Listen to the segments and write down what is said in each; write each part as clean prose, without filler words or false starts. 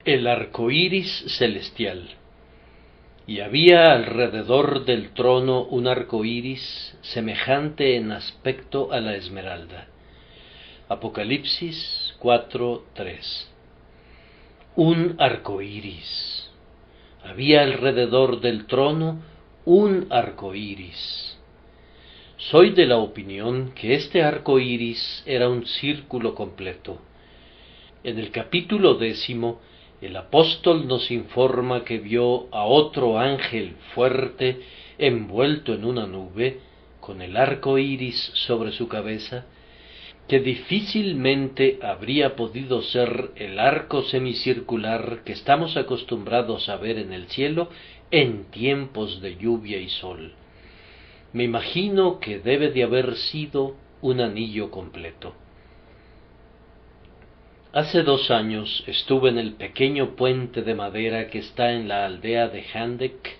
El arco iris celestial. Y había alrededor del trono un arco iris semejante en aspecto a la esmeralda. Apocalipsis 4:3. Un arco iris. Había alrededor del trono un arco iris. Soy de la opinión que este arco iris era un círculo completo. En el capítulo 10, el apóstol nos informa que vio a otro ángel fuerte envuelto en una nube, con el arco iris sobre su cabeza, que difícilmente habría podido ser el arco semicircular que estamos acostumbrados a ver en el cielo en tiempos de lluvia y sol. Me imagino que debe de haber sido un anillo completo. Hace 2 años estuve en el pequeño puente de madera que está en la aldea de Handeck,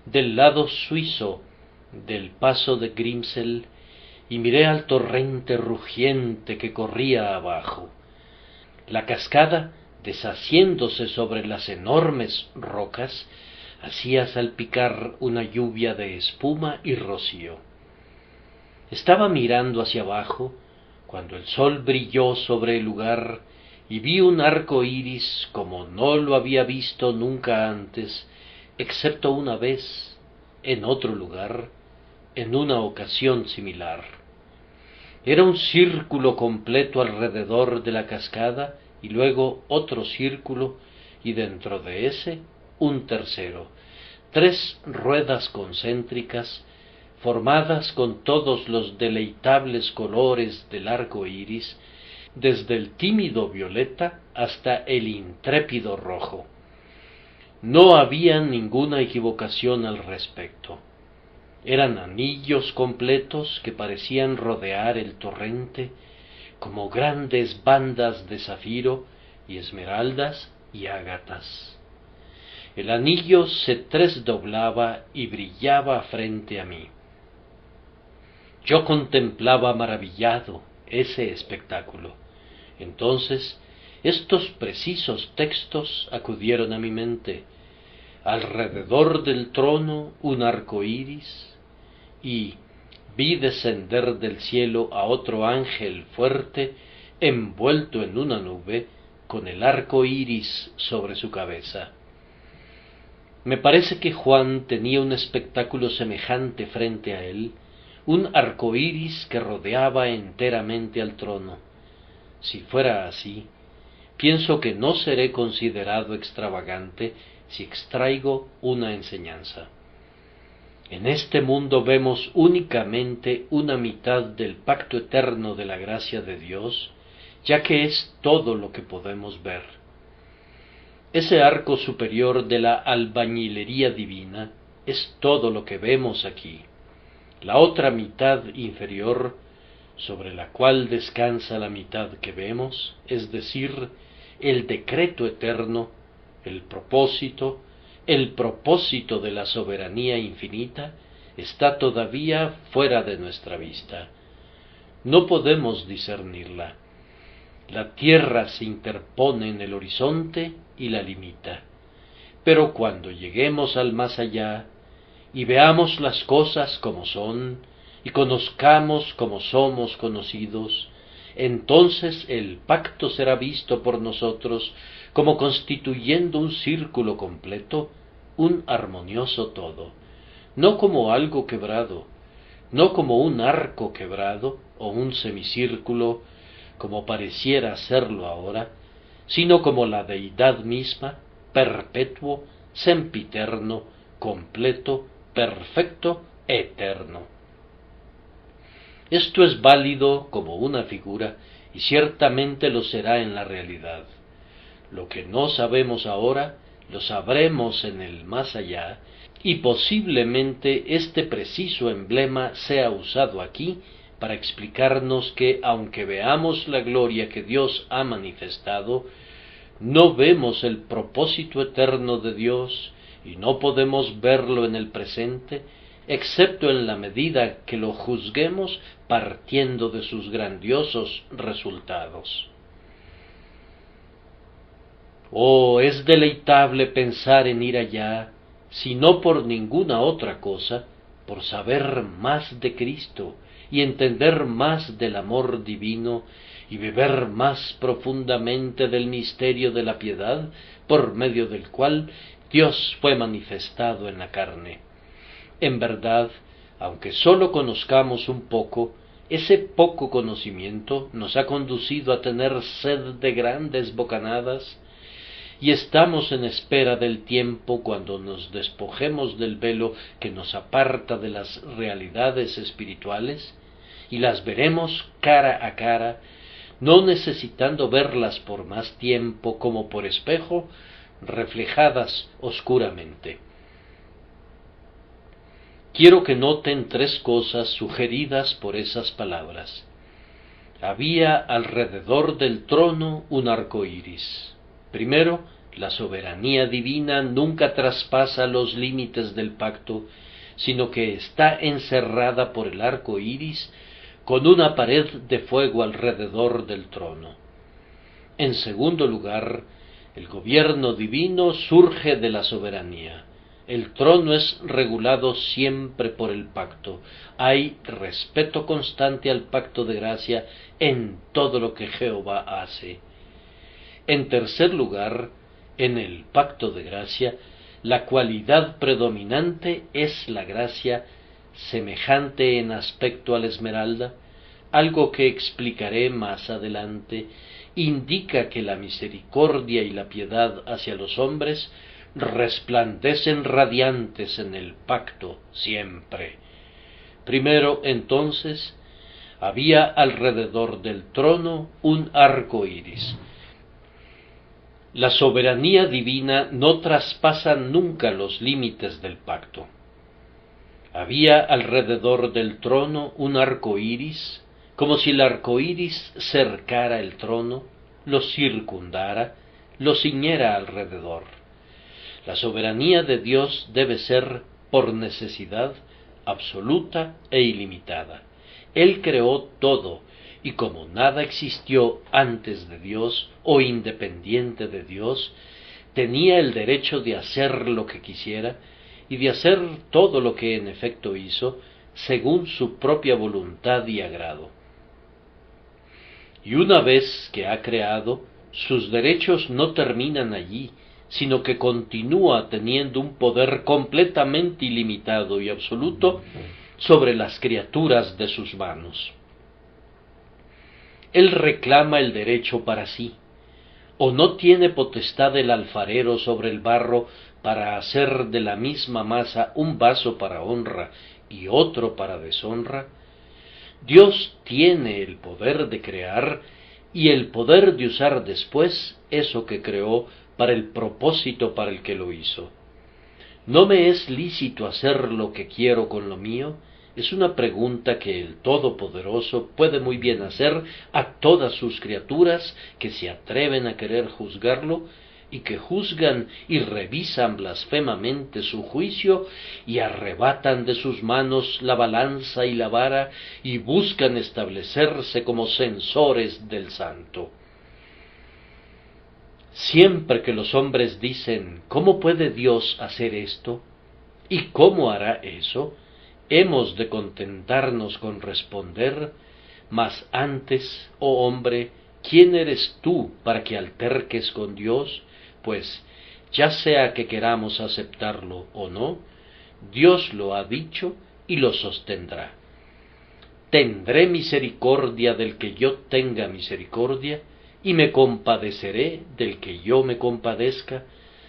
del lado suizo del paso de Grimsel, y miré al torrente rugiente que corría abajo. La cascada, deshaciéndose sobre las enormes rocas, hacía salpicar una lluvia de espuma y rocío. Estaba mirando hacia abajo cuando el sol brilló sobre el lugar y vi un arco iris como no lo había visto nunca antes, excepto una vez, en otro lugar, en una ocasión similar. Era un círculo completo alrededor de la cascada y luego otro círculo y dentro de ese un tercero, 3 ruedas concéntricas formadas con todos los deleitables colores del arco iris, desde el tímido violeta hasta el intrépido rojo. No había ninguna equivocación al respecto. Eran anillos completos que parecían rodear el torrente como grandes bandas de zafiro y esmeraldas y ágatas. El anillo se tresdoblaba y brillaba frente a mí. Yo contemplaba maravillado ese espectáculo. Entonces, estos precisos textos acudieron a mi mente: alrededor del trono un arco iris, y vi descender del cielo a otro ángel fuerte envuelto en una nube, con el arco iris sobre su cabeza. Me parece que Juan tenía un espectáculo semejante frente a él, un arco iris que rodeaba enteramente al trono. Si fuera así, pienso que no seré considerado extravagante si extraigo una enseñanza. En este mundo vemos únicamente una mitad del pacto eterno de la gracia de Dios, ya que es todo lo que podemos ver. Ese arco superior de la albañilería divina es todo lo que vemos aquí. La otra mitad inferior, sobre la cual descansa la mitad que vemos, es decir, el decreto eterno, el propósito de la soberanía infinita, está todavía fuera de nuestra vista. No podemos discernirla. La tierra se interpone en el horizonte y la limita. Pero cuando lleguemos al más allá y veamos las cosas como son y conozcamos como somos conocidos, entonces el pacto será visto por nosotros como constituyendo un círculo completo, un armonioso todo, no como algo quebrado, no como un arco quebrado o un semicírculo, como pareciera serlo ahora, sino como la deidad misma, perpetuo, sempiterno, completo, perfecto, eterno. Esto es válido como una figura y ciertamente lo será en la realidad. Lo que no sabemos ahora, lo sabremos en el más allá, y posiblemente este preciso emblema sea usado aquí para explicarnos que, aunque veamos la gloria que Dios ha manifestado, no vemos el propósito eterno de Dios y no podemos verlo en el presente, excepto en la medida que lo juzguemos partiendo de sus grandiosos resultados. Oh, es deleitable pensar en ir allá, si no por ninguna otra cosa, por saber más de Cristo y entender más del amor divino y beber más profundamente del misterio de la piedad, por medio del cual Dios fue manifestado en la carne. En verdad, aunque sólo conozcamos un poco, ese poco conocimiento nos ha conducido a tener sed de grandes bocanadas, y estamos en espera del tiempo cuando nos despojemos del velo que nos aparta de las realidades espirituales, y las veremos cara a cara, no necesitando verlas por más tiempo como por espejo, reflejadas oscuramente. Quiero que noten tres cosas sugeridas por esas palabras. Había alrededor del trono un arco iris. Primero, la soberanía divina nunca traspasa los límites del pacto, sino que está encerrada por el arco iris con una pared de fuego alrededor del trono. En segundo lugar, el gobierno divino surge de la soberanía. El trono es regulado siempre por el pacto. Hay respeto constante al pacto de gracia en todo lo que Jehová hace. En tercer lugar, en el pacto de gracia, la cualidad predominante es la gracia, semejante en aspecto a la esmeralda, algo que explicaré más adelante. Indica que la misericordia y la piedad hacia los hombres resplandecen radiantes en el pacto siempre. Primero, entonces, había alrededor del trono un arco iris. La soberanía divina no traspasa nunca los límites del pacto. Había alrededor del trono un arco iris, como si el arco iris cercara el trono, lo circundara, lo ciñera alrededor. La soberanía de Dios debe ser, por necesidad, absoluta e ilimitada. Él creó todo, y como nada existió antes de Dios o independiente de Dios, tenía el derecho de hacer lo que quisiera y de hacer todo lo que en efecto hizo, según su propia voluntad y agrado. Y una vez que ha creado, sus derechos no terminan allí, sino que continúa teniendo un poder completamente ilimitado y absoluto sobre las criaturas de sus manos. Él reclama el derecho para sí, o no tiene potestad el alfarero sobre el barro para hacer de la misma masa un vaso para honra y otro para deshonra. Dios tiene el poder de crear y el poder de usar después eso que creó para el propósito para el que lo hizo. ¿No me es lícito hacer lo que quiero con lo mío? Es una pregunta que el Todopoderoso puede muy bien hacer a todas sus criaturas que se atreven a querer juzgarlo y que juzgan y revisan blasfemamente su juicio y arrebatan de sus manos la balanza y la vara y buscan establecerse como censores del santo. Siempre que los hombres dicen, ¿cómo puede Dios hacer esto? ¿Y cómo hará eso? Hemos de contentarnos con responder, mas antes, oh hombre, ¿quién eres tú para que alterques con Dios? Pues, ya sea que queramos aceptarlo o no, Dios lo ha dicho y lo sostendrá. Tendré misericordia del que yo tenga misericordia, y me compadeceré del que yo me compadezca,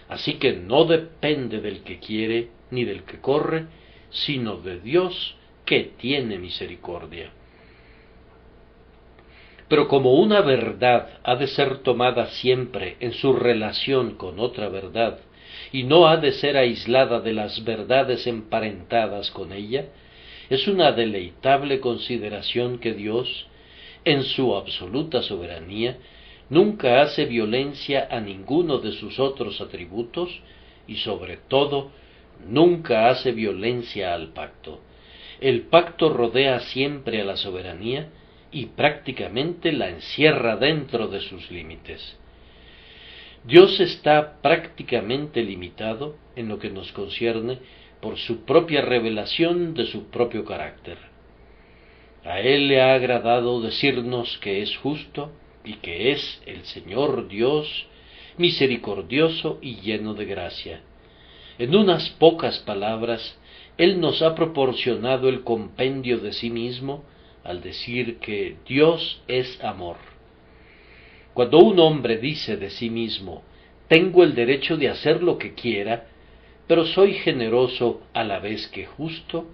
así que no depende del que quiere ni del que corre, sino de Dios que tiene misericordia. Pero como una verdad ha de ser tomada siempre en su relación con otra verdad, y no ha de ser aislada de las verdades emparentadas con ella, es una deleitable consideración que Dios, en su absoluta soberanía, nunca hace violencia a ninguno de sus otros atributos, y sobre todo, nunca hace violencia al pacto. El pacto rodea siempre a la soberanía y prácticamente la encierra dentro de sus límites. Dios está prácticamente limitado en lo que nos concierne por su propia revelación de su propio carácter. A Él le ha agradado decirnos que es justo y que es el Señor Dios, misericordioso y lleno de gracia. En unas pocas palabras, Él nos ha proporcionado el compendio de sí mismo al decir que Dios es amor. Cuando un hombre dice de sí mismo, tengo el derecho de hacer lo que quiera, pero soy generoso a la vez que justo,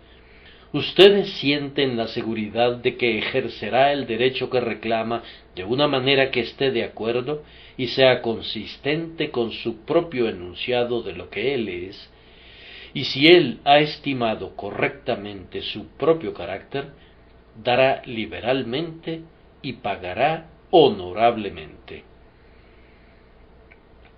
ustedes sienten la seguridad de que ejercerá el derecho que reclama de una manera que esté de acuerdo y sea consistente con su propio enunciado de lo que él es, y si él ha estimado correctamente su propio carácter, dará liberalmente y pagará honorablemente.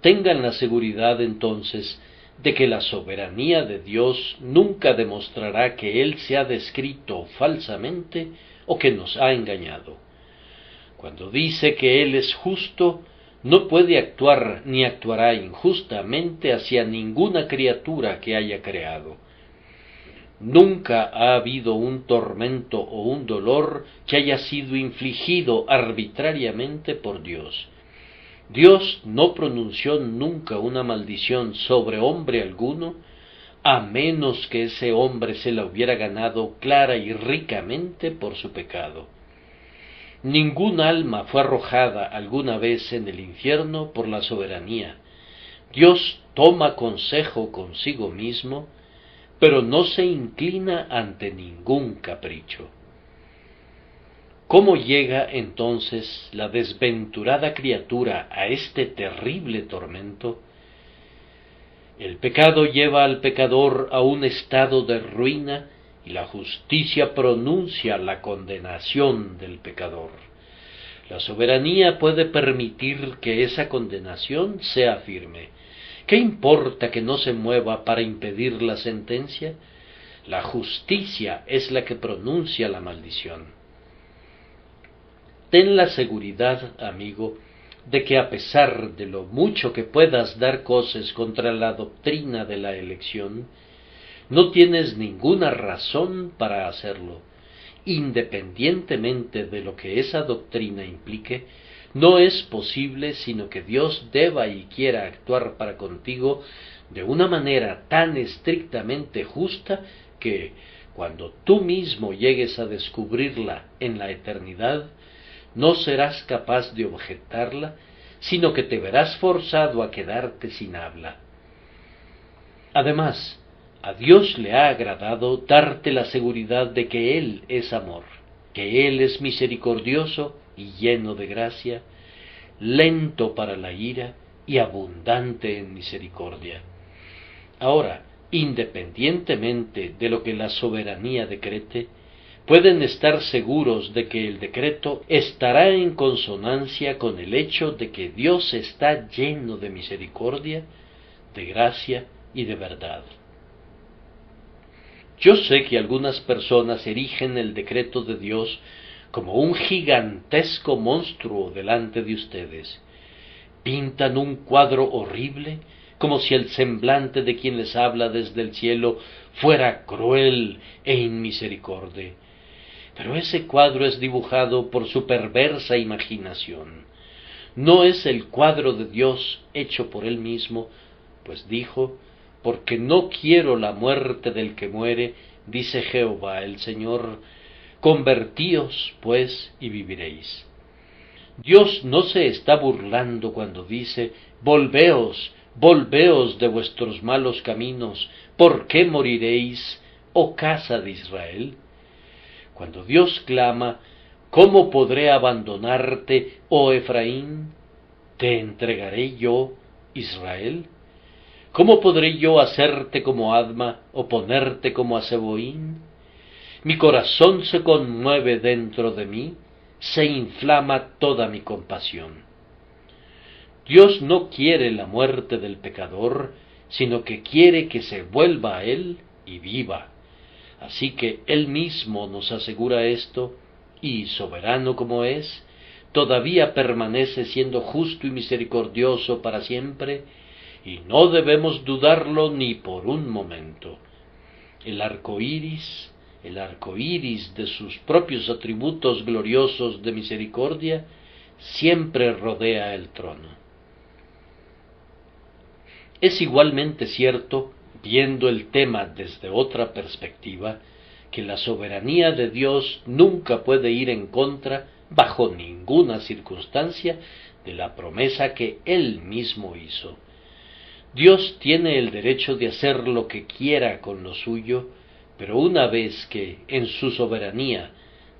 Tengan la seguridad entonces de que la soberanía de Dios nunca demostrará que Él se ha descrito falsamente o que nos ha engañado. Cuando dice que Él es justo, no puede actuar ni actuará injustamente hacia ninguna criatura que haya creado. Nunca ha habido un tormento o un dolor que haya sido infligido arbitrariamente por Dios. Dios no pronunció nunca una maldición sobre hombre alguno, a menos que ese hombre se la hubiera ganado clara y ricamente por su pecado. Ningún alma fue arrojada alguna vez en el infierno por la soberanía. Dios toma consejo consigo mismo, pero no se inclina ante ningún capricho. ¿Cómo llega entonces la desventurada criatura a este terrible tormento? El pecado lleva al pecador a un estado de ruina y la justicia pronuncia la condenación del pecador. La soberanía puede permitir que esa condenación sea firme. ¿Qué importa que no se mueva para impedir la sentencia? La justicia es la que pronuncia la maldición. Ten la seguridad, amigo, de que a pesar de lo mucho que puedas dar coces contra la doctrina de la elección, no tienes ninguna razón para hacerlo. Independientemente de lo que esa doctrina implique, no es posible sino que Dios deba y quiera actuar para contigo de una manera tan estrictamente justa que, cuando tú mismo llegues a descubrirla en la eternidad, no serás capaz de objetarla, sino que te verás forzado a quedarte sin habla. Además, a Dios le ha agradado darte la seguridad de que Él es amor, que Él es misericordioso y lleno de gracia, lento para la ira y abundante en misericordia. Ahora, independientemente de lo que la soberanía decrete, pueden estar seguros de que el decreto estará en consonancia con el hecho de que Dios está lleno de misericordia, de gracia y de verdad. Yo sé que algunas personas erigen el decreto de Dios como un gigantesco monstruo delante de ustedes. Pintan un cuadro horrible, como si el semblante de quien les habla desde el cielo fuera cruel e inmisericorde. Pero ese cuadro es dibujado por su perversa imaginación. No es el cuadro de Dios hecho por Él mismo, pues dijo, porque no quiero la muerte del que muere, dice Jehová el Señor, convertíos, pues, y viviréis. Dios no se está burlando cuando dice, volveos, volveos de vuestros malos caminos, ¿por qué moriréis, oh casa de Israel? Cuando Dios clama, ¿cómo podré abandonarte, oh Efraín? ¿Te entregaré yo, Israel? ¿Cómo podré yo hacerte como Adma o ponerte como a Zeboín? Mi corazón se conmueve dentro de mí, se inflama toda mi compasión. Dios no quiere la muerte del pecador, sino que quiere que se vuelva a Él y viva. Así que Él mismo nos asegura esto, y soberano como es, todavía permanece siendo justo y misericordioso para siempre, y no debemos dudarlo ni por un momento. El arco iris de sus propios atributos gloriosos de misericordia, siempre rodea el trono. Es igualmente cierto, viendo el tema desde otra perspectiva, que la soberanía de Dios nunca puede ir en contra, bajo ninguna circunstancia, de la promesa que Él mismo hizo. Dios tiene el derecho de hacer lo que quiera con lo suyo, pero una vez que, en su soberanía,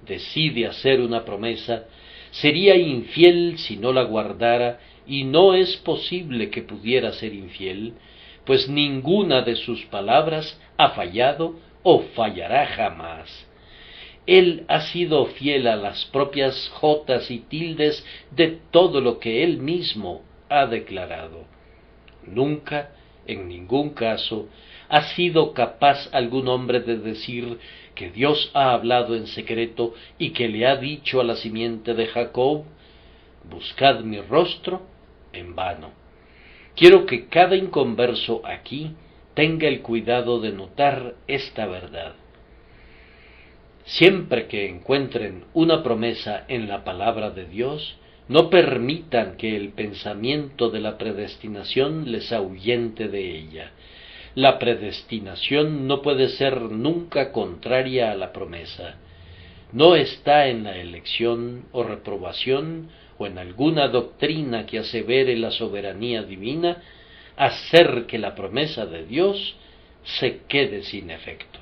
decide hacer una promesa, sería infiel si no la guardara, y no es posible que pudiera ser infiel, pues ninguna de sus palabras ha fallado o fallará jamás. Él ha sido fiel a las propias jotas y tildes de todo lo que Él mismo ha declarado. Nunca, en ningún caso, ha sido capaz algún hombre de decir que Dios ha hablado en secreto y que le ha dicho a la simiente de Jacob: buscad mi rostro en vano. Quiero que cada inconverso aquí tenga el cuidado de notar esta verdad. Siempre que encuentren una promesa en la palabra de Dios, no permitan que el pensamiento de la predestinación les ahuyente de ella. La predestinación no puede ser nunca contraria a la promesa. No está en la elección o reprobación o en alguna doctrina que asevere la soberanía divina hacer que la promesa de Dios se quede sin efecto.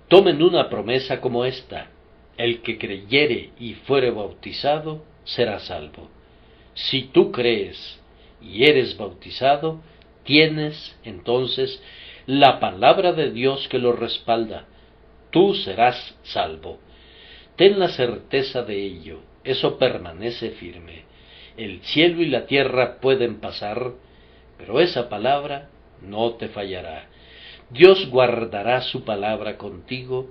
Tomen una promesa como esta: el que creyere y fuere bautizado será salvo. Si tú crees y eres bautizado, tienes entonces la palabra de Dios que lo respalda. Tú serás salvo. Ten la certeza de ello, eso permanece firme. El cielo y la tierra pueden pasar, pero esa palabra no te fallará. Dios guardará su palabra contigo,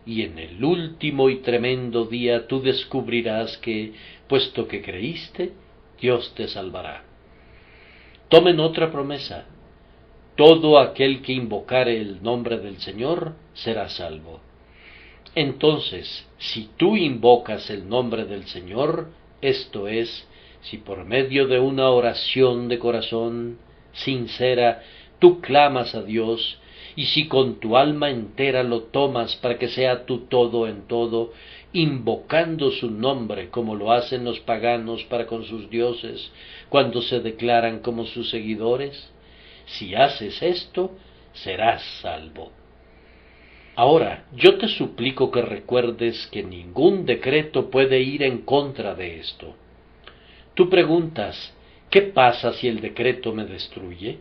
y en el último y tremendo día tú descubrirás que, puesto que creíste, Dios te salvará. Tomen otra promesa: todo aquel que invocare el nombre del Señor será salvo. Entonces, si tú invocas el nombre del Señor, esto es, si por medio de una oración de corazón sincera tú clamas a Dios, y si con tu alma entera lo tomas para que sea tu todo en todo, invocando su nombre como lo hacen los paganos para con sus dioses cuando se declaran como sus seguidores, si haces esto, serás salvo. Ahora, yo te suplico que recuerdes que ningún decreto puede ir en contra de esto. Tú preguntas: ¿qué pasa si el decreto me destruye?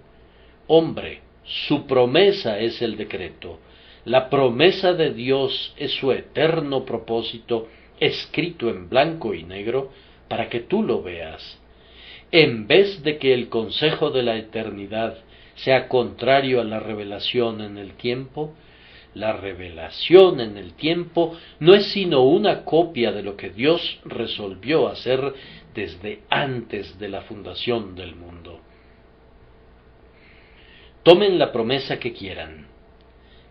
Hombre, su promesa es el decreto. La promesa de Dios es su eterno propósito, escrito en blanco y negro, para que tú lo veas. En vez de que el consejo de la eternidad sea contrario a la revelación en el tiempo, la revelación en el tiempo no es sino una copia de lo que Dios resolvió hacer desde antes de la fundación del mundo. Tomen la promesa que quieran,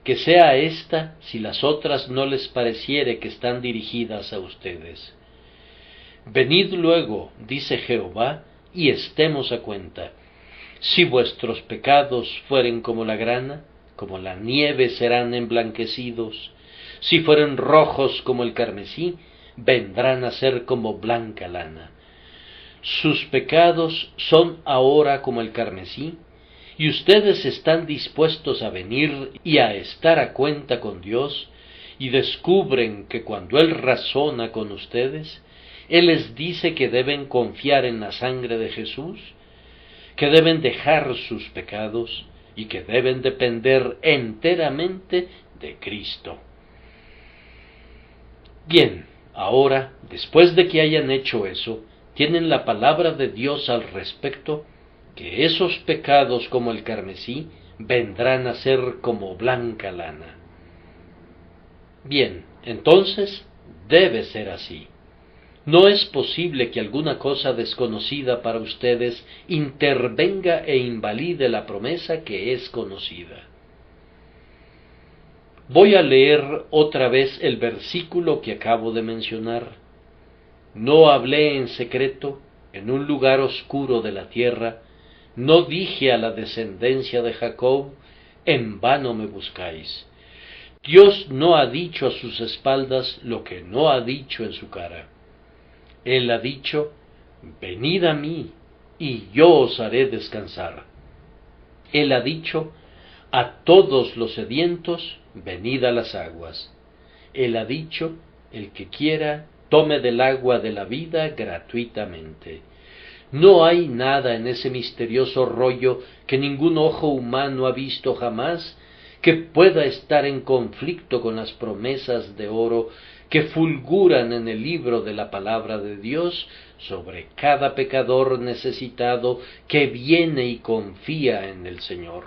que sea esta si las otras no les pareciere que están dirigidas a ustedes. Venid luego, dice Jehová, y estemos a cuenta. Si vuestros pecados fueren como la grana, como la nieve serán emblanquecidos. Si fueren rojos como el carmesí, vendrán a ser como blanca lana. Sus pecados son ahora como el carmesí, y ustedes están dispuestos a venir y a estar a cuenta con Dios, y descubren que cuando Él razona con ustedes, Él les dice que deben confiar en la sangre de Jesús, que deben dejar sus pecados y que deben depender enteramente de Cristo. Bien, ahora, después de que hayan hecho eso, tienen la palabra de Dios al respecto, que esos pecados como el carmesí vendrán a ser como blanca lana. Bien, entonces, Debe ser así. No es posible que alguna cosa desconocida para ustedes intervenga e invalide la promesa que es conocida. Voy a leer otra vez el versículo que acabo de mencionar. No hablé en secreto, en un lugar oscuro de la tierra, no dije a la descendencia de Jacob, en vano me buscáis. Dios no ha dicho a sus espaldas lo que no ha dicho en su cara. Él ha dicho, venid a mí, y yo os haré descansar. Él ha dicho, a todos los sedientos, venid a las aguas. Él ha dicho, el que quiera, tome del agua de la vida gratuitamente. No hay nada en ese misterioso rollo que ningún ojo humano ha visto jamás que pueda estar en conflicto con las promesas de oro que fulguran en el libro de la palabra de Dios sobre cada pecador necesitado que viene y confía en el Señor.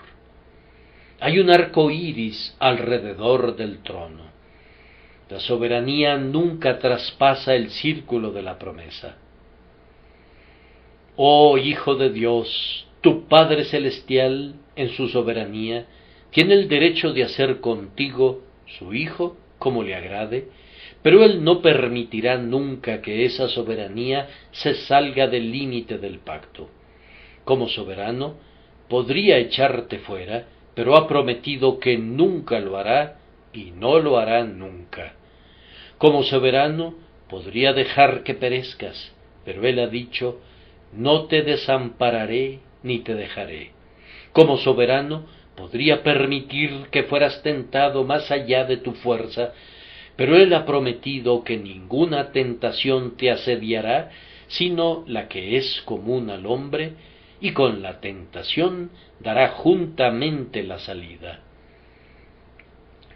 Hay un arco iris alrededor del trono. La soberanía nunca traspasa el círculo de la promesa. Oh Hijo de Dios, tu Padre Celestial, en su soberanía, tiene el derecho de hacer contigo, su Hijo, como le agrade, pero Él no permitirá nunca que esa soberanía se salga del límite del pacto. Como soberano, podría echarte fuera, pero ha prometido que nunca lo hará y no lo hará nunca. Como soberano, podría dejar que perezcas, pero Él ha dicho, no te desampararé ni te dejaré. Como soberano, podría permitir que fueras tentado más allá de tu fuerza, pero Él ha prometido que ninguna tentación te asediará, sino la que es común al hombre, y con la tentación dará juntamente la salida.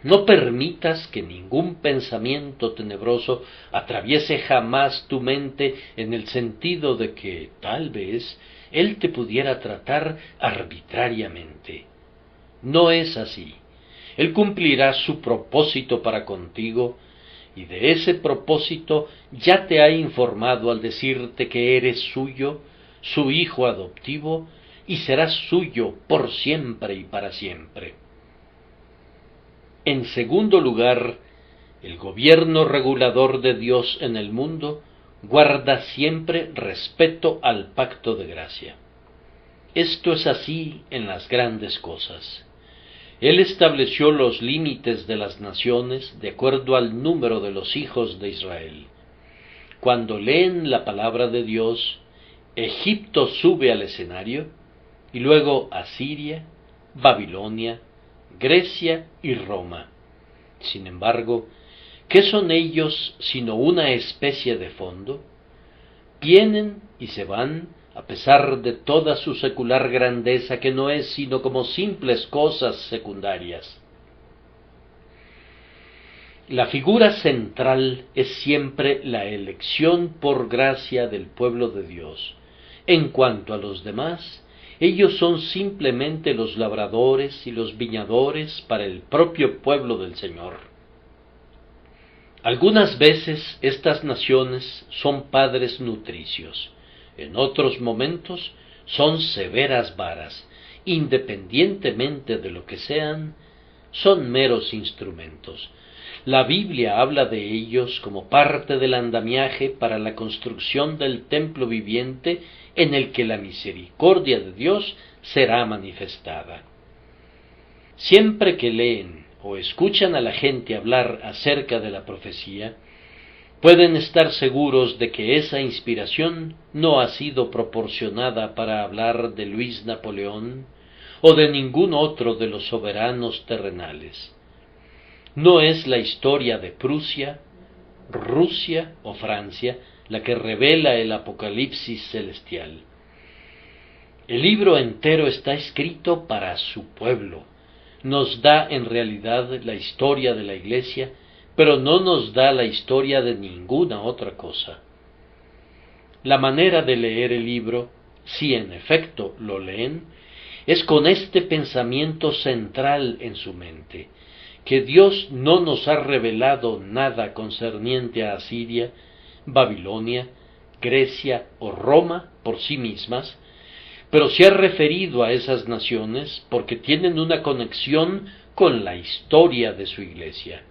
No permitas que ningún pensamiento tenebroso atraviese jamás tu mente en el sentido de que, tal vez, Él te pudiera tratar arbitrariamente. No es así. Él cumplirá su propósito para contigo, y de ese propósito ya te ha informado al decirte que eres suyo, su hijo adoptivo, y serás suyo por siempre y para siempre. En segundo lugar, el gobierno regulador de Dios en el mundo guarda siempre respeto al pacto de gracia. Esto es así en las grandes cosas. Él estableció los límites de las naciones de acuerdo al número de los hijos de Israel. Cuando leen la palabra de Dios, Egipto sube al escenario, y luego Asiria, Babilonia, Grecia y Roma. Sin embargo, ¿qué son ellos sino una especie de fondo? Vienen y se van, a pesar de toda su secular grandeza, que no es sino como simples cosas secundarias. La figura central es siempre la elección por gracia del pueblo de Dios. En cuanto a los demás, ellos son simplemente los labradores y los viñadores para el propio pueblo del Señor. Algunas veces estas naciones son padres nutricios, en otros momentos son severas varas, independientemente de lo que sean, son meros instrumentos. La Biblia habla de ellos como parte del andamiaje para la construcción del templo viviente en el que la misericordia de Dios será manifestada. Siempre que leen o escuchan a la gente hablar acerca de la profecía, pueden estar seguros de que esa inspiración no ha sido proporcionada para hablar de Luis Napoleón o de ningún otro de los soberanos terrenales. No es la historia de Prusia, Rusia o Francia la que revela el Apocalipsis celestial. El libro entero está escrito para su pueblo. Nos da en realidad la historia de la Iglesia, pero no nos da la historia de ninguna otra cosa. La manera de leer el libro, si en efecto lo leen, es con este pensamiento central en su mente, que Dios no nos ha revelado nada concerniente a Asiria, Babilonia, Grecia o Roma por sí mismas, pero se ha referido a esas naciones porque tienen una conexión con la historia de su iglesia.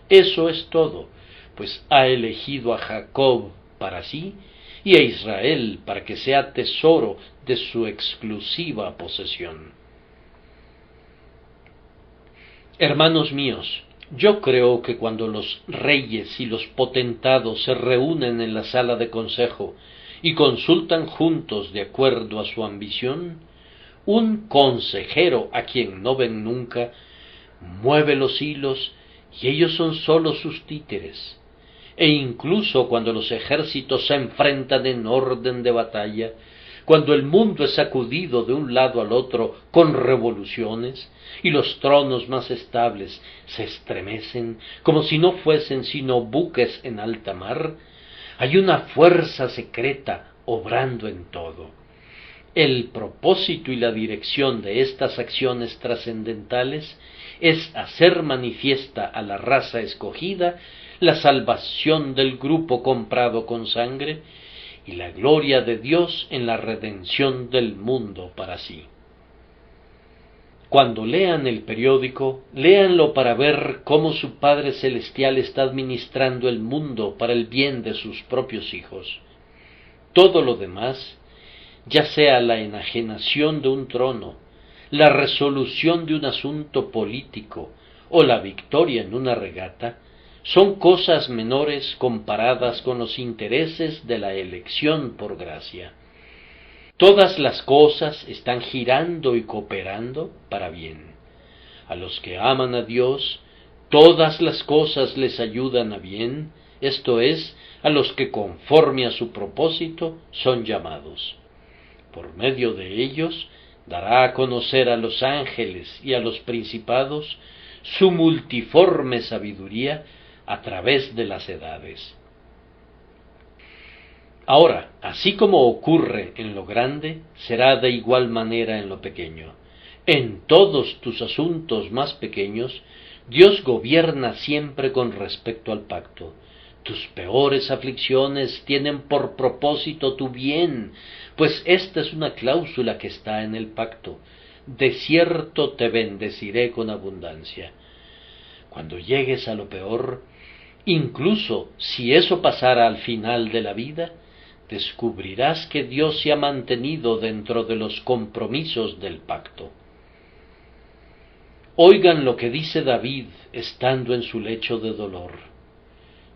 Eso es todo, pues ha elegido a Jacob para sí y a Israel para que sea tesoro de su exclusiva posesión. Hermanos míos, yo creo que cuando los reyes y los potentados se reúnen en la sala de consejo y consultan juntos de acuerdo a su ambición, un consejero a quien no ven nunca mueve los hilos y ellos son sólo sus títeres. E incluso cuando los ejércitos se enfrentan en orden de batalla, cuando el mundo es sacudido de un lado al otro con revoluciones, y los tronos más estables se estremecen como si no fuesen sino buques en alta mar, hay una fuerza secreta obrando en todo. El propósito y la dirección de estas acciones trascendentales es hacer manifiesta a la raza escogida la salvación del grupo comprado con sangre y la gloria de Dios en la redención del mundo para sí. Cuando lean el periódico, léanlo para ver cómo su Padre Celestial está administrando el mundo para el bien de sus propios hijos. Todo lo demás, ya sea la enajenación de un trono, la resolución de un asunto político o la victoria en una regata, son cosas menores comparadas con los intereses de la elección por gracia. Todas las cosas están girando y cooperando para bien. A los que aman a Dios, todas las cosas les ayudan a bien, esto es, a los que conforme a su propósito son llamados. Por medio de ellos dará a conocer a los ángeles y a los principados su multiforme sabiduría a través de las edades. Ahora, así como ocurre en lo grande, será de igual manera en lo pequeño. En todos tus asuntos más pequeños, Dios gobierna siempre con respecto al pacto. Tus peores aflicciones tienen por propósito tu bien, pues esta es una cláusula que está en el pacto. De cierto te bendeciré con abundancia. Cuando llegues a lo peor, incluso si eso pasara al final de la vida, descubrirás que Dios se ha mantenido dentro de los compromisos del pacto. Oigan lo que dice David estando en su lecho de dolor.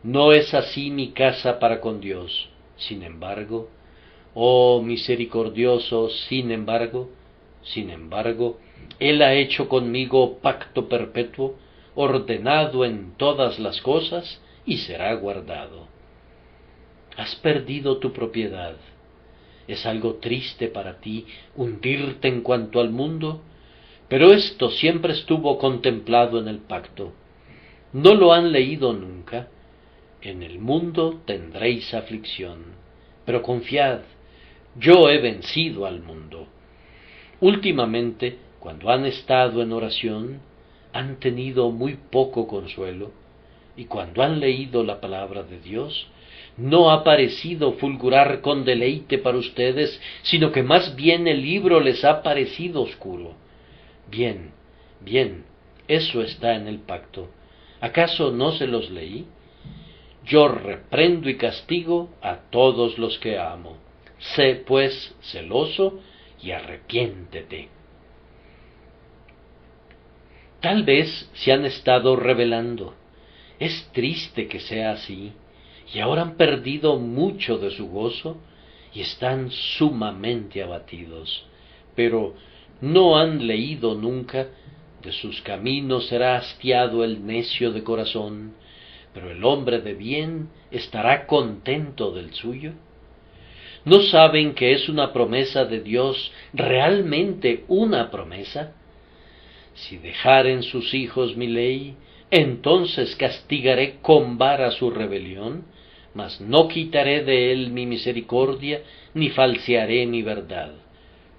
No es así mi casa para con Dios. Sin embargo, oh misericordioso, sin embargo, Él ha hecho conmigo pacto perpetuo, ordenado en todas las cosas, y será guardado. Has perdido tu propiedad. Es algo triste para ti hundirte en cuanto al mundo, pero esto siempre estuvo contemplado en el pacto. ¿No lo han leído nunca? En el mundo tendréis aflicción, pero confiad, yo he vencido al mundo. Últimamente, cuando han estado en oración, han tenido muy poco consuelo, y cuando han leído la palabra de Dios, no ha parecido fulgurar con deleite para ustedes, sino que más bien el libro les ha parecido oscuro. Bien, eso está en el pacto. ¿Acaso no se los leí? Yo reprendo y castigo a todos los que amo. Sé, pues, celoso y arrepiéntete. Tal vez se han estado rebelando. Es triste que sea así, y ahora han perdido mucho de su gozo y están sumamente abatidos. Pero no han leído nunca: de sus caminos será hastiado el necio de corazón, pero el hombre de bien estará contento del suyo. ¿No saben que es una promesa de Dios, realmente una promesa? Si dejaren sus hijos mi ley, entonces castigaré con vara su rebelión, mas no quitaré de él mi misericordia, ni falsearé mi verdad.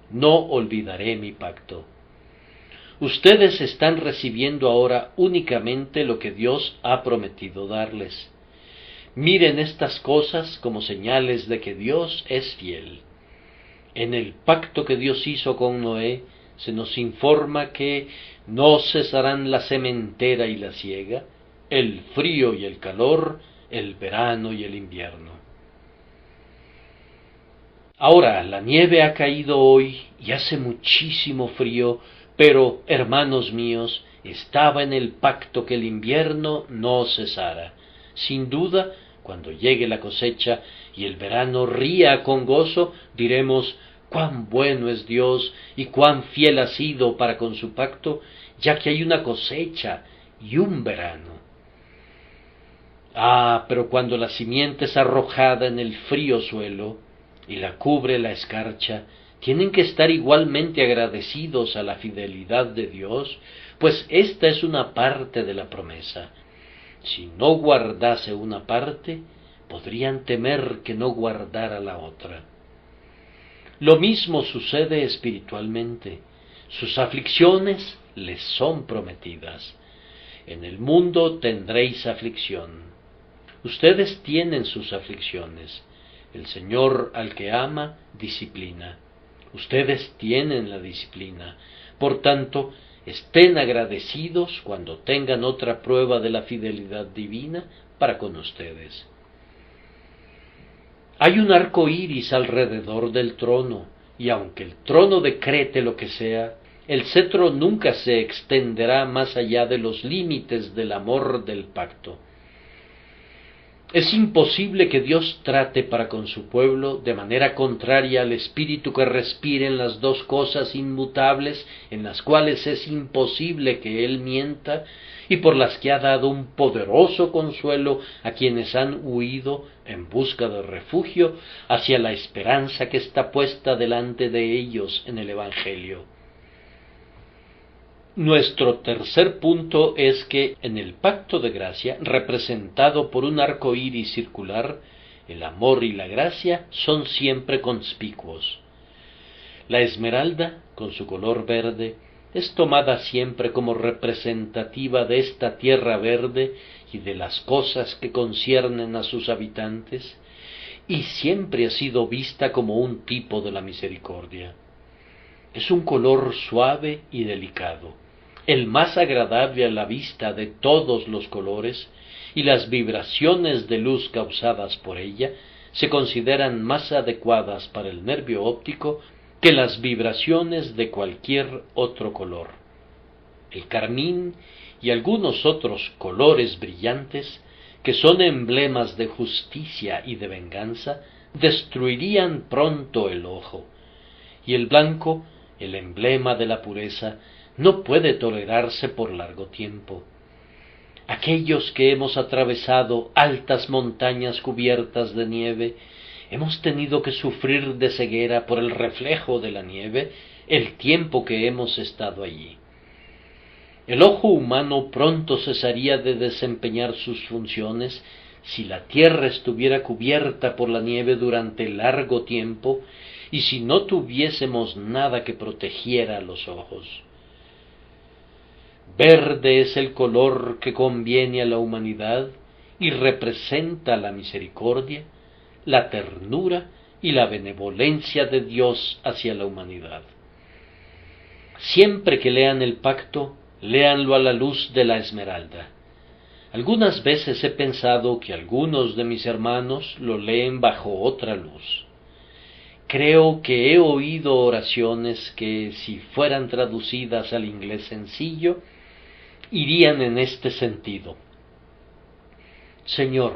No olvidaré mi pacto. Ustedes están recibiendo ahora únicamente lo que Dios ha prometido darles. Miren estas cosas como señales de que Dios es fiel. En el pacto que Dios hizo con Noé, se nos informa que no cesarán la sementera y la siega, el frío y el calor, el verano y el invierno. Ahora, la nieve ha caído hoy y hace muchísimo frío, pero, hermanos míos, estaba en el pacto que el invierno no cesara. Sin duda, cuando llegue la cosecha y el verano ría con gozo, diremos: cuán bueno es Dios y cuán fiel ha sido para con su pacto, ya que hay una cosecha y un verano. Pero cuando la simiente es arrojada en el frío suelo y la cubre la escarcha, tienen que estar igualmente agradecidos a la fidelidad de Dios, pues esta es una parte de la promesa. Si no guardase una parte, podrían temer que no guardara la otra. Lo mismo sucede espiritualmente. Sus aflicciones les son prometidas. En el mundo tendréis aflicción. Ustedes tienen sus aflicciones. El Señor al que ama, disciplina. Ustedes tienen la disciplina. Por tanto, estén agradecidos cuando tengan otra prueba de la fidelidad divina para con ustedes. Hay un arco iris alrededor del trono, y aunque el trono decrete lo que sea, el cetro nunca se extenderá más allá de los límites del amor del pacto. Es imposible que Dios trate para con su pueblo de manera contraria al espíritu que respira en las dos cosas inmutables en las cuales es imposible que Él mienta y por las que ha dado un poderoso consuelo a quienes han huido en busca de refugio hacia la esperanza que está puesta delante de ellos en el Evangelio. Nuestro tercer punto es que en el pacto de gracia, representado por un arco iris circular, el amor y la gracia son siempre conspicuos. La esmeralda, con su color verde, es tomada siempre como representativa de esta tierra verde y de las cosas que conciernen a sus habitantes, y siempre ha sido vista como un tipo de la misericordia. Es un color suave y delicado, el más agradable a la vista de todos los colores, y las vibraciones de luz causadas por ella se consideran más adecuadas para el nervio óptico que las vibraciones de cualquier otro color. El carmín y algunos otros colores brillantes, que son emblemas de justicia y de venganza, destruirían pronto el ojo, y el blanco, el emblema de la pureza, no puede tolerarse por largo tiempo. Aquellos que hemos atravesado altas montañas cubiertas de nieve, hemos tenido que sufrir de ceguera por el reflejo de la nieve el tiempo que hemos estado allí. El ojo humano pronto cesaría de desempeñar sus funciones si la tierra estuviera cubierta por la nieve durante largo tiempo y si no tuviésemos nada que protegiera a los ojos. Verde es el color que conviene a la humanidad y representa la misericordia, la ternura y la benevolencia de Dios hacia la humanidad. Siempre que lean el pacto, léanlo a la luz de la esmeralda. Algunas veces he pensado que algunos de mis hermanos lo leen bajo otra luz. Creo que he oído oraciones que, si fueran traducidas al inglés sencillo, irían en este sentido: Señor,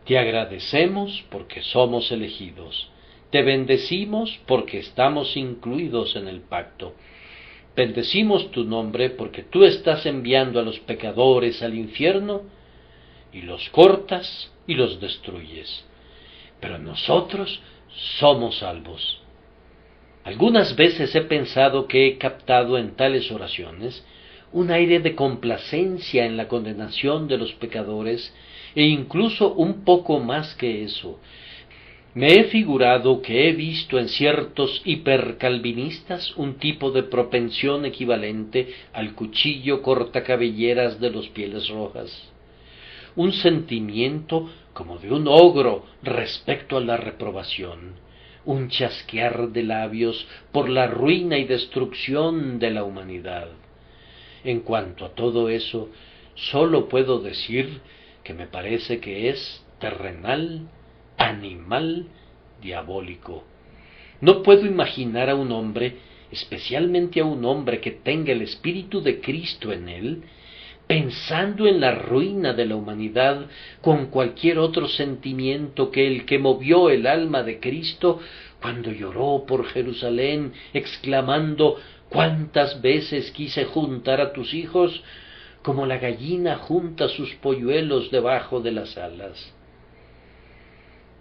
te agradecemos porque somos elegidos, te bendecimos porque estamos incluidos en el pacto, bendecimos tu nombre porque tú estás enviando a los pecadores al infierno y los cortas y los destruyes, pero nosotros somos salvos. Algunas veces he pensado que he captado en tales oraciones un aire de complacencia en la condenación de los pecadores e incluso un poco más que eso. Me he figurado que he visto en ciertos hipercalvinistas un tipo de propensión equivalente al cuchillo cortacabelleras de los Pieles Rojas, un sentimiento como de un ogro respecto a la reprobación, un chasquear de labios por la ruina y destrucción de la humanidad. En cuanto a todo eso, sólo puedo decir que me parece que es terrenal, animal, diabólico. No puedo imaginar a un hombre, especialmente a un hombre que tenga el Espíritu de Cristo en él, pensando en la ruina de la humanidad con cualquier otro sentimiento que el que movió el alma de Cristo cuando lloró por Jerusalén, exclamando: «¿Cuántas veces quise juntar a tus hijos como la gallina junta sus polluelos debajo de las alas».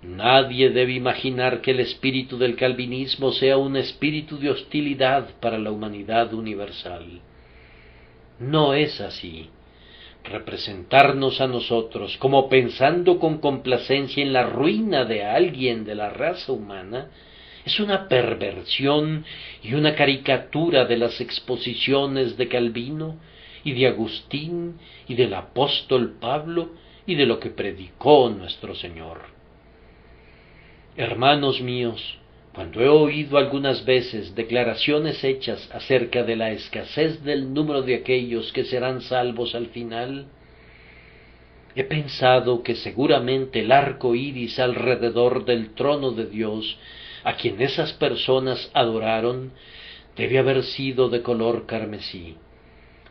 Nadie debe imaginar que el espíritu del calvinismo sea un espíritu de hostilidad para la humanidad universal. No es así. Representarnos a nosotros como pensando con complacencia en la ruina de alguien de la raza humana es una perversión y una caricatura de las exposiciones de Calvino y de Agustín y del apóstol Pablo y de lo que predicó nuestro Señor. Hermanos míos, cuando he oído algunas veces declaraciones hechas acerca de la escasez del número de aquellos que serán salvos al final, he pensado que seguramente el arco iris alrededor del trono de Dios, a quien esas personas adoraron, debe haber sido de color carmesí.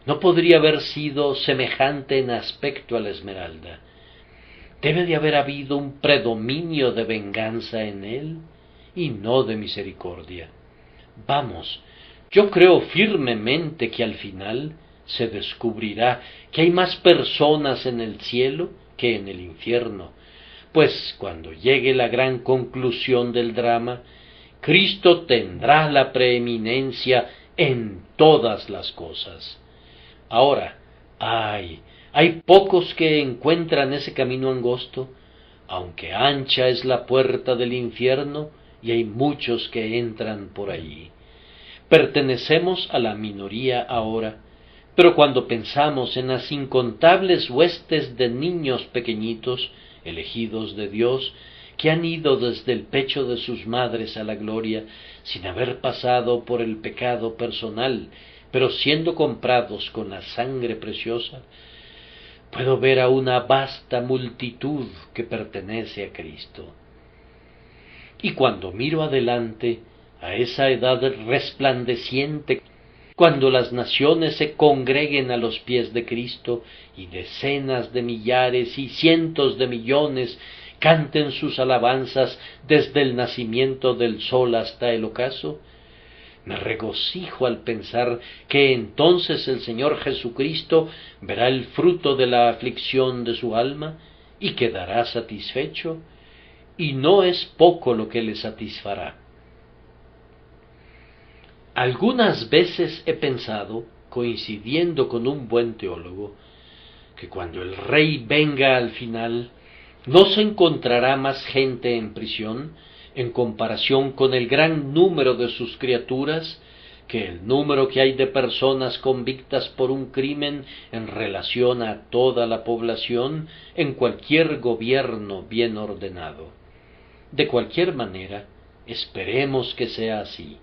No podría haber sido semejante en aspecto a la esmeralda. Debe de haber habido un predominio de venganza en él y no de misericordia. Vamos, yo creo firmemente que al final se descubrirá que hay más personas en el cielo que en el infierno, pues cuando llegue la gran conclusión del drama, Cristo tendrá la preeminencia en todas las cosas. Ahora, hay pocos que encuentran ese camino angosto, aunque ancha es la puerta del infierno, y hay muchos que entran por allí. Pertenecemos a la minoría ahora, pero cuando pensamos en las incontables huestes de niños pequeñitos, elegidos de Dios, que han ido desde el pecho de sus madres a la gloria, sin haber pasado por el pecado personal, pero siendo comprados con la sangre preciosa, puedo ver a una vasta multitud que pertenece a Cristo. Y cuando miro adelante, a esa edad resplandeciente, cuando las naciones se congreguen a los pies de Cristo, y decenas de millares y cientos de millones canten sus alabanzas desde el nacimiento del sol hasta el ocaso, me regocijo al pensar que entonces el Señor Jesucristo verá el fruto de la aflicción de su alma y quedará satisfecho, y no es poco lo que le satisfará. Algunas veces he pensado, coincidiendo con un buen teólogo, que cuando el Rey venga al final, no se encontrará más gente en prisión, en comparación con el gran número de sus criaturas, que el número que hay de personas convictas por un crimen en relación a toda la población en cualquier gobierno bien ordenado. De cualquier manera, esperemos que sea así.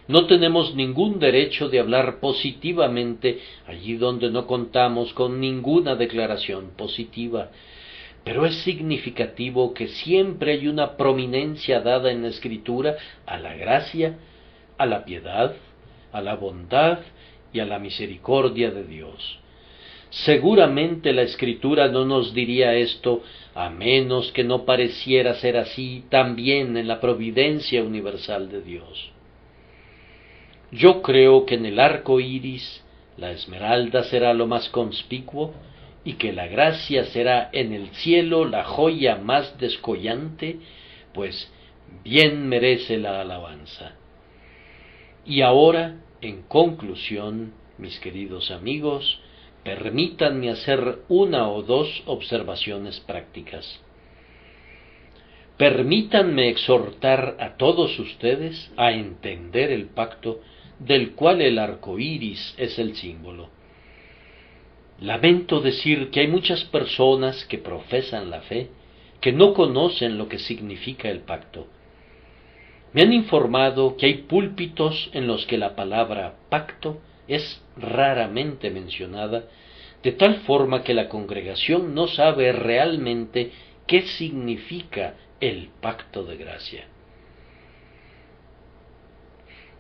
No tenemos ningún derecho de hablar positivamente allí donde no contamos con ninguna declaración positiva, pero es significativo que siempre hay una prominencia dada en la Escritura a la gracia, a la piedad, a la bondad y a la misericordia de Dios. Seguramente la Escritura no nos diría esto a menos que no pareciera ser así también en la providencia universal de Dios. Yo creo que en el arco iris la esmeralda será lo más conspicuo, y que la gracia será en el cielo la joya más descollante, pues bien merece la alabanza. Y ahora, en conclusión, mis queridos amigos, permítanme hacer una o dos observaciones prácticas. permítanme exhortar a todos ustedes a entender el pacto del cual el arco iris es el símbolo. Lamento decir que hay muchas personas que profesan la fe que no conocen lo que significa el pacto. Me han informado que hay púlpitos en los que la palabra pacto es raramente mencionada, de tal forma que la congregación no sabe realmente qué significa el pacto de gracia.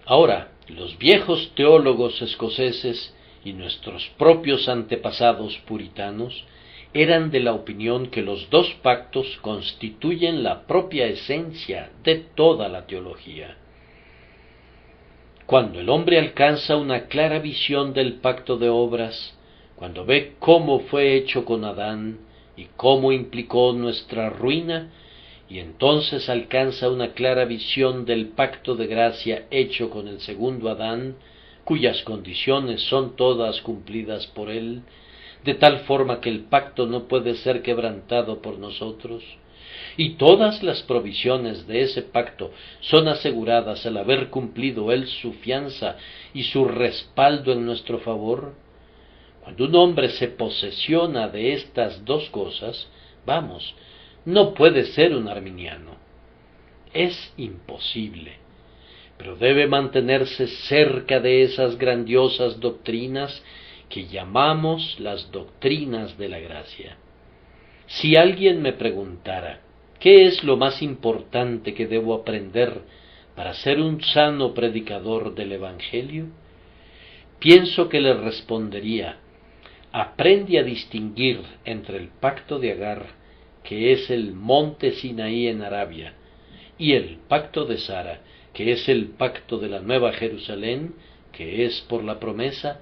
Ahora, los viejos teólogos escoceses y nuestros propios antepasados puritanos eran de la opinión que los dos pactos constituyen la propia esencia de toda la teología. Cuando el hombre alcanza una clara visión del pacto de obras, cuando ve cómo fue hecho con Adán y cómo implicó nuestra ruina, y entonces alcanza una clara visión del pacto de gracia hecho con el segundo Adán, cuyas condiciones son todas cumplidas por él, de tal forma que el pacto no puede ser quebrantado por nosotros, y todas las provisiones de ese pacto son aseguradas al haber cumplido él su fianza y su respaldo en nuestro favor. Cuando un hombre se posesiona de estas dos cosas, no puede ser un arminiano. Es imposible, pero debe mantenerse cerca de esas grandiosas doctrinas que llamamos las doctrinas de la gracia. Si alguien me preguntara, ¿qué es lo más importante que debo aprender para ser un sano predicador del Evangelio? Pienso que le respondería, aprende a distinguir entre el pacto de Agar, que es el monte Sinaí en Arabia, y el pacto de Sara, que es el pacto de la Nueva Jerusalén, que es por la promesa,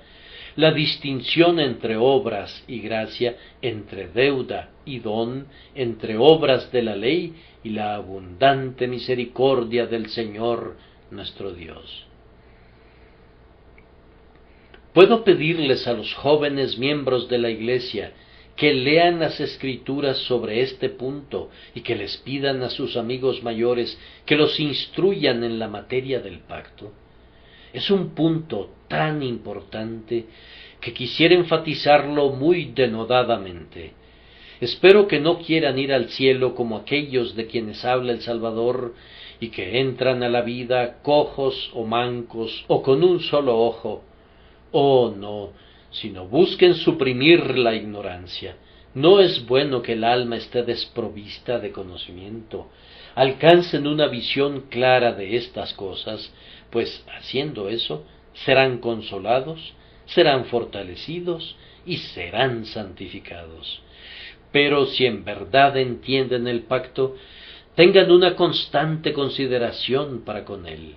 la distinción entre obras y gracia, entre deuda y don, entre obras de la ley y la abundante misericordia del Señor nuestro Dios. Puedo pedirles a los jóvenes miembros de la Iglesia que lean las Escrituras sobre este punto y que les pidan a sus amigos mayores que los instruyan en la materia del pacto. Es un punto tan importante que quisiera enfatizarlo muy denodadamente. Espero que no quieran ir al cielo como aquellos de quienes habla el Salvador y que entran a la vida cojos o mancos o con un solo ojo. Oh, no, sino busquen suprimir la ignorancia. No es bueno que el alma esté desprovista de conocimiento. Alcancen una visión clara de estas cosas, pues haciendo eso serán consolados, serán fortalecidos y serán santificados. Pero si en verdad entienden el pacto, tengan una constante consideración para con él.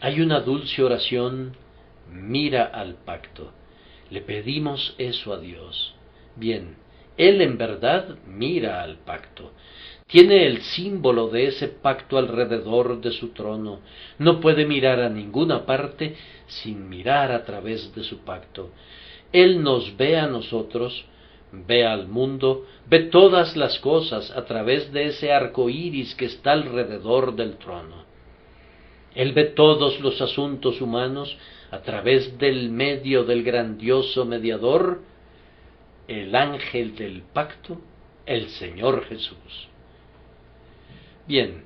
Hay una dulce oración, mira al pacto. Le pedimos eso a Dios. Bien, Él en verdad mira al pacto. Tiene el símbolo de ese pacto alrededor de su trono. No puede mirar a ninguna parte sin mirar a través de su pacto. Él nos ve a nosotros, ve al mundo, ve todas las cosas a través de ese arco iris que está alrededor del trono. Él ve todos los asuntos humanos a través del medio del grandioso mediador, el ángel del pacto, el Señor Jesús. Bien,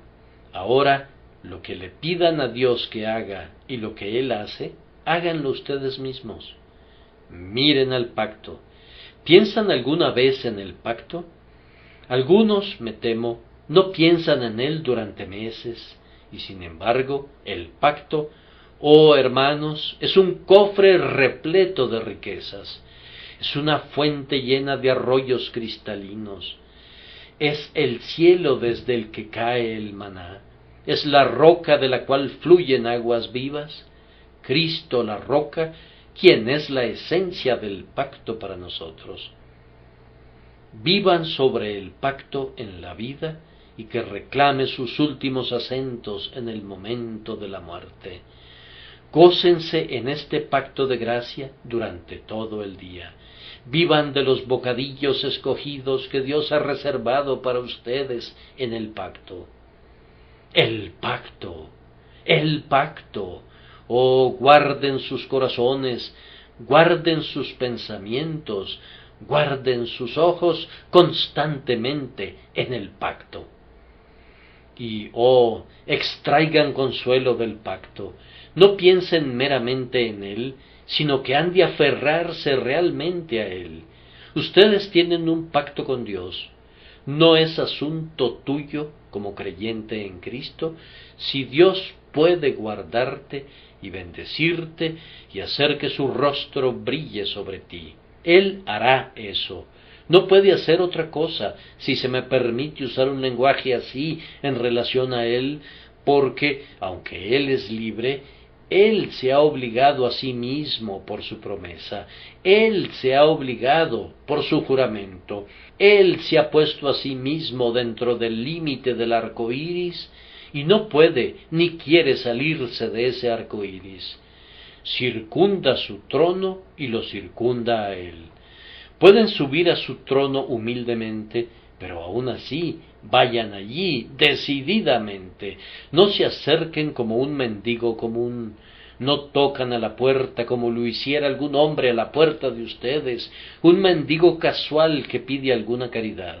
ahora lo que le pidan a Dios que haga y lo que Él hace, háganlo ustedes mismos. Miren al pacto. ¿Piensan alguna vez en el pacto? Algunos, me temo, no piensan en él durante meses, y sin embargo, el pacto, oh hermanos, es un cofre repleto de riquezas, es una fuente llena de arroyos cristalinos, es el cielo desde el que cae el maná, es la roca de la cual fluyen aguas vivas, Cristo la roca, quien es la esencia del pacto para nosotros. Vivan sobre el pacto en la vida y que reclame sus últimos acentos en el momento de la muerte. Gócense en este pacto de gracia durante todo el día. vivan de los bocadillos escogidos que Dios ha reservado para ustedes en el pacto. El pacto, el pacto. Oh, guarden sus corazones, guarden sus pensamientos, guarden sus ojos constantemente en el pacto. Y, oh, extraigan consuelo del pacto. No piensen meramente en él, sino que han de aferrarse realmente a él. Ustedes tienen un pacto con Dios. No es asunto tuyo, como creyente en Cristo, si Dios puede guardarte y bendecirte y hacer que su rostro brille sobre ti. Él hará eso. No puede hacer otra cosa, si se me permite usar un lenguaje así en relación a Él, porque, aunque Él es libre, Él se ha obligado a sí mismo por su promesa, Él se ha obligado por su juramento, Él se ha puesto a sí mismo dentro del límite del arco iris, y no puede ni quiere salirse de ese arco iris. Circunda su trono y lo circunda a Él. Pueden subir a su trono humildemente, pero aún así vayan allí decididamente. No se acerquen como un mendigo común. No tocan a la puerta como lo hiciera algún hombre a la puerta de ustedes, un mendigo casual que pide alguna caridad.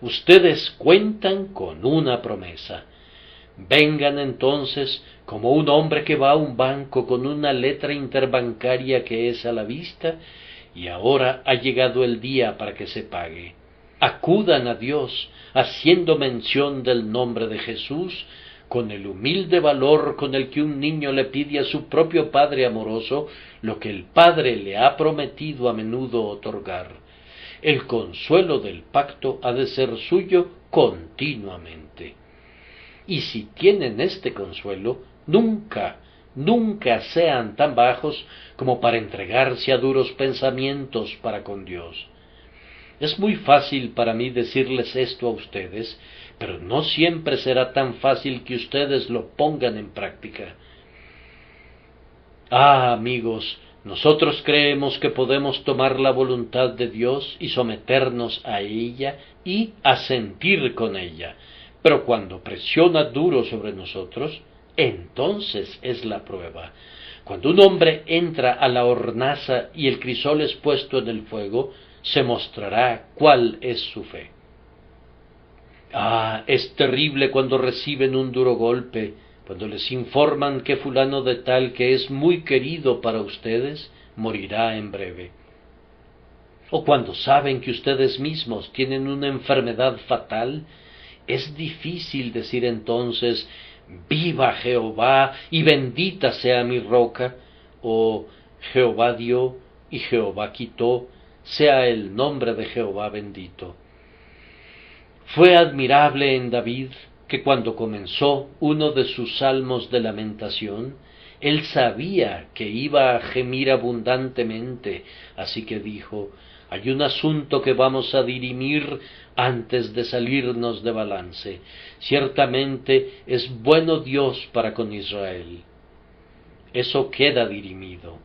Ustedes cuentan con una promesa. Vengan entonces como un hombre que va a un banco con una letra interbancaria que es a la vista, y ahora ha llegado el día para que se pague. Acudan a Dios, haciendo mención del nombre de Jesús, con el humilde valor con el que un niño le pide a su propio Padre amoroso lo que el Padre le ha prometido a menudo otorgar. El consuelo del pacto ha de ser suyo continuamente. Y si tienen este consuelo, nunca sean tan bajos como para entregarse a duros pensamientos para con Dios. Es muy fácil para mí decirles esto a ustedes, pero no siempre será tan fácil que ustedes lo pongan en práctica. Ah, amigos, nosotros creemos que podemos tomar la voluntad de Dios y someternos a ella y asentir con ella, pero cuando presiona duro sobre nosotros, entonces es la prueba. Cuando un hombre entra a la hornaza y el crisol es puesto en el fuego, se mostrará cuál es su fe. Ah, es terrible cuando reciben un duro golpe, cuando les informan que fulano de tal que es muy querido para ustedes, morirá en breve. O cuando saben que ustedes mismos tienen una enfermedad fatal, es difícil decir entonces, viva Jehová y bendita sea mi roca, o Jehová dio y Jehová quitó, sea el nombre de Jehová bendito. Fue admirable en David que cuando comenzó uno de sus salmos de lamentación, él sabía que iba a gemir abundantemente, así que dijo, hay un asunto que vamos a dirimir antes de salirnos de balance. Ciertamente es bueno Dios para con Israel. Eso queda dirimido.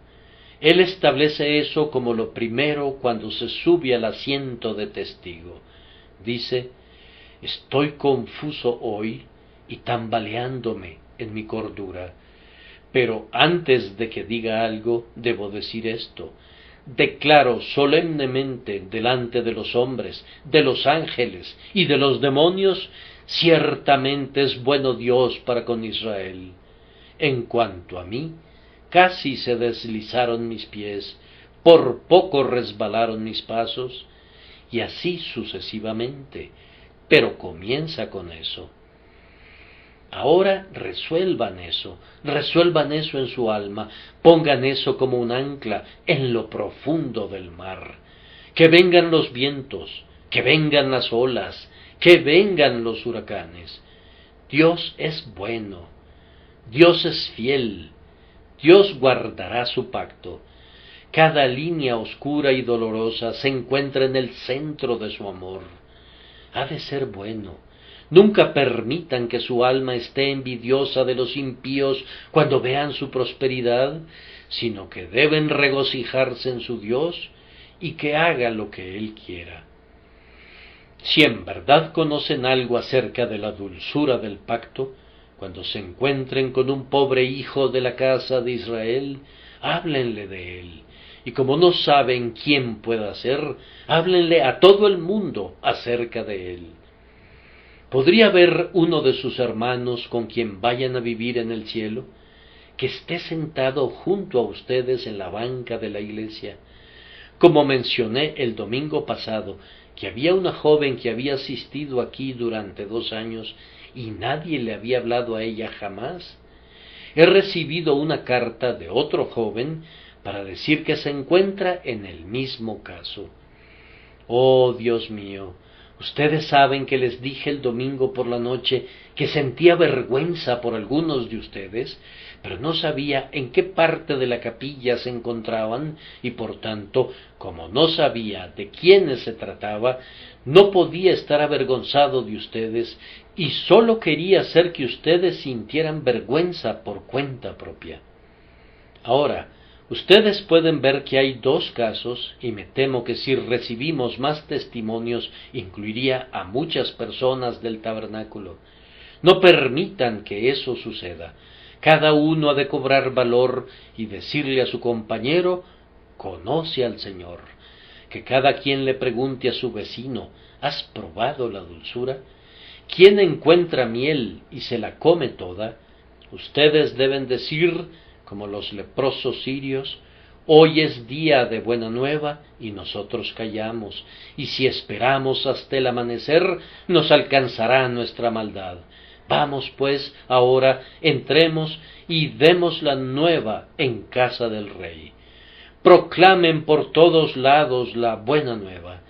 Él establece eso como lo primero cuando se sube al asiento de testigo. Dice, estoy confuso hoy y tambaleándome en mi cordura. Pero antes de que diga algo, debo decir esto. Declaro solemnemente delante de los hombres, de los ángeles y de los demonios, ciertamente es bueno Dios para con Israel. En cuanto a mí, casi se deslizaron mis pies, por poco resbalaron mis pasos, y así sucesivamente, pero comienza con eso. Ahora resuelvan eso en su alma, pongan eso como un ancla en lo profundo del mar. Que vengan los vientos, que vengan las olas, que vengan los huracanes. Dios es bueno, Dios es fiel, Dios guardará su pacto. Cada línea oscura y dolorosa se encuentra en el centro de su amor. Ha de ser bueno. Nunca permitan que su alma esté envidiosa de los impíos cuando vean su prosperidad, sino que deben regocijarse en su Dios y que haga lo que Él quiera. Si en verdad conocen algo acerca de la dulzura del pacto, cuando se encuentren con un pobre hijo de la casa de Israel, háblenle de él. Y como no saben quién pueda ser, háblenle a todo el mundo acerca de él. ¿Podría haber uno de sus hermanos con quien vayan a vivir en el cielo, que esté sentado junto a ustedes en la banca de la iglesia? Como mencioné el domingo pasado, que había una joven que había asistido aquí durante 2 años y nadie le había hablado a ella jamás. He recibido una carta de otro joven para decir que se encuentra en el mismo caso. Oh, Dios mío, ustedes saben que les dije el domingo por la noche que sentía vergüenza por algunos de ustedes, pero no sabía en qué parte de la capilla se encontraban y por tanto, como no sabía de quiénes se trataba, no podía estar avergonzado de ustedes y sólo quería hacer que ustedes sintieran vergüenza por cuenta propia. Ahora, ustedes pueden ver que hay 2 casos, y me temo que si recibimos más testimonios incluiría a muchas personas del tabernáculo. No permitan que eso suceda. Cada uno ha de cobrar valor y decirle a su compañero, conoce al Señor. Que cada quien le pregunte a su vecino, ¿has probado la dulzura? ¿Quién encuentra miel y se la come toda? Ustedes deben decir, como los leprosos sirios, hoy es día de buena nueva y nosotros callamos, y si esperamos hasta el amanecer, nos alcanzará nuestra maldad. Vamos pues, ahora entremos y demos la nueva en casa del rey. Proclamen por todos lados la buena nueva.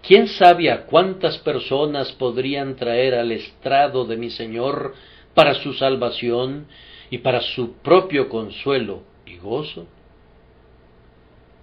¿Quién sabe a cuántas personas podrían traer al estrado de mi Señor para su salvación y para su propio consuelo y gozo?